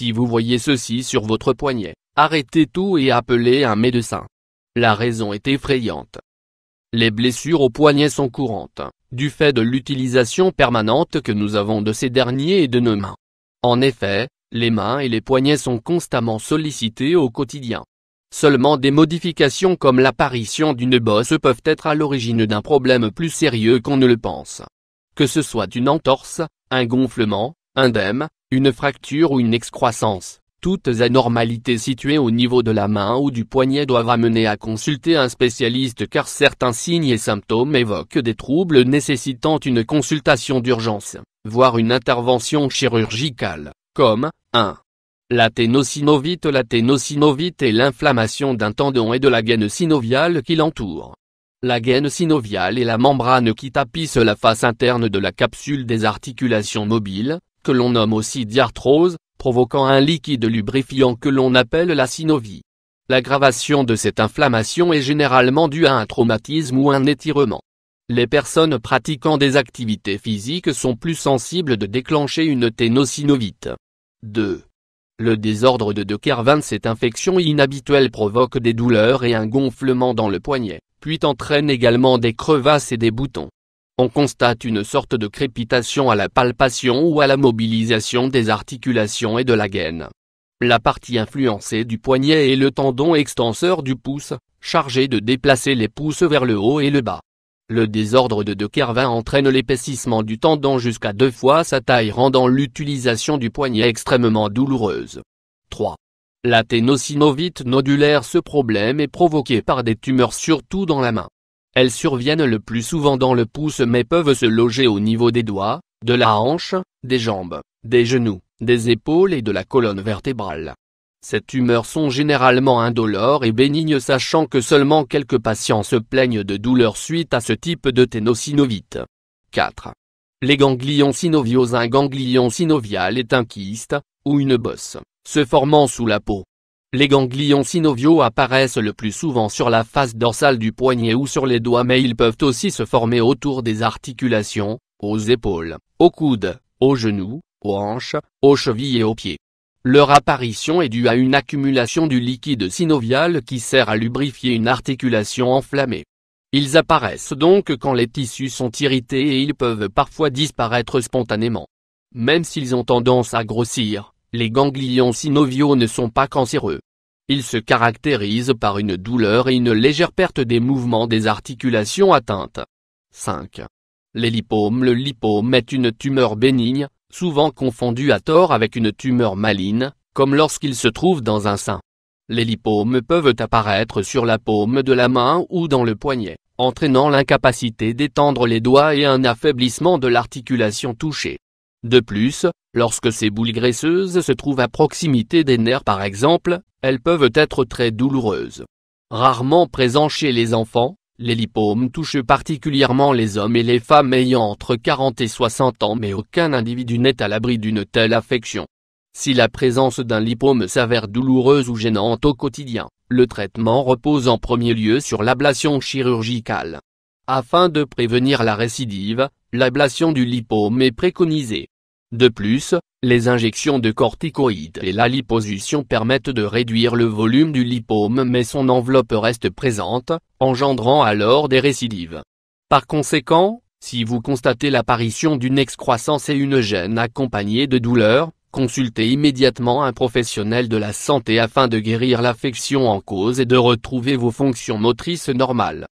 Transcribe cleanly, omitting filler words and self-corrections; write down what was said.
Si vous voyez ceci sur votre poignet, arrêtez tout et appelez un médecin. La raison est effrayante. Les blessures au poignet sont courantes, du fait de l'utilisation permanente que nous avons de ces derniers et de nos mains. En effet, les mains et les poignets sont constamment sollicités au quotidien. Seulement des modifications comme l'apparition d'une bosse peuvent être à l'origine d'un problème plus sérieux qu'on ne le pense. Que ce soit une entorse, un gonflement, un œdème, une fracture ou une excroissance, toutes anormalités situées au niveau de la main ou du poignet doivent amener à consulter un spécialiste car certains signes et symptômes évoquent des troubles nécessitant une consultation d'urgence, voire une intervention chirurgicale, comme 1. La ténosynovite. La ténosynovite est l'inflammation d'un tendon et de la gaine synoviale qui l'entoure. La gaine synoviale est la membrane qui tapisse la face interne de la capsule des articulations mobiles, que l'on nomme aussi diarthrose, provoquant un liquide lubrifiant que l'on appelle la synovie. L'aggravation de cette inflammation est généralement due à un traumatisme ou un étirement. Les personnes pratiquant des activités physiques sont plus sensibles de déclencher une ténosynovite. 2. Le désordre de De Quervain. Cette infection inhabituelle provoque des douleurs et un gonflement dans le poignet, puis entraîne également des crevasses et des boutons. On constate une sorte de crépitation à la palpation ou à la mobilisation des articulations et de la gaine. La partie influencée du poignet est le tendon extenseur du pouce, chargé de déplacer les pouces vers le haut et le bas. Le désordre de De Quervain entraîne l'épaississement du tendon jusqu'à 2 fois sa taille, rendant l'utilisation du poignet extrêmement douloureuse. 3. La ténosynovite nodulaire. Ce problème est provoqué par des tumeurs surtout dans la main. Elles surviennent le plus souvent dans le pouce mais peuvent se loger au niveau des doigts, de la hanche, des jambes, des genoux, des épaules et de la colonne vertébrale. Ces tumeurs sont généralement indolores et bénignes, sachant que seulement quelques patients se plaignent de douleurs suite à ce type de ténosynovite. 4. Les ganglions synoviaux. Un ganglion synovial est un kyste, ou une bosse, se formant sous la peau. Les ganglions synoviaux apparaissent le plus souvent sur la face dorsale du poignet ou sur les doigts, mais ils peuvent aussi se former autour des articulations, aux épaules, aux coudes, aux genoux, aux hanches, aux chevilles et aux pieds. Leur apparition est due à une accumulation du liquide synovial qui sert à lubrifier une articulation enflammée. Ils apparaissent donc quand les tissus sont irrités et ils peuvent parfois disparaître spontanément. Même s'ils ont tendance à grossir, les ganglions synoviaux ne sont pas cancéreux. Ils se caractérisent par une douleur et une légère perte des mouvements des articulations atteintes. 5. Les lipomes. Le lipome est une tumeur bénigne, souvent confondue à tort avec une tumeur maligne, comme lorsqu'il se trouve dans un sein. Les lipomes peuvent apparaître sur la paume de la main ou dans le poignet, entraînant l'incapacité d'étendre les doigts et un affaiblissement de l'articulation touchée. De plus, lorsque ces boules graisseuses se trouvent à proximité des nerfs par exemple, elles peuvent être très douloureuses. Rarement présents chez les enfants, les lipomes touchent particulièrement les hommes et les femmes ayant entre 40 et 60 ans, mais aucun individu n'est à l'abri d'une telle affection. Si la présence d'un lipome s'avère douloureuse ou gênante au quotidien, le traitement repose en premier lieu sur l'ablation chirurgicale. Afin de prévenir la récidive, l'ablation du lipome est préconisée. De plus, les injections de corticoïdes et la liposuction permettent de réduire le volume du lipome, mais son enveloppe reste présente, engendrant alors des récidives. Par conséquent, si vous constatez l'apparition d'une excroissance et une gêne accompagnée de douleurs, consultez immédiatement un professionnel de la santé afin de guérir l'affection en cause et de retrouver vos fonctions motrices normales.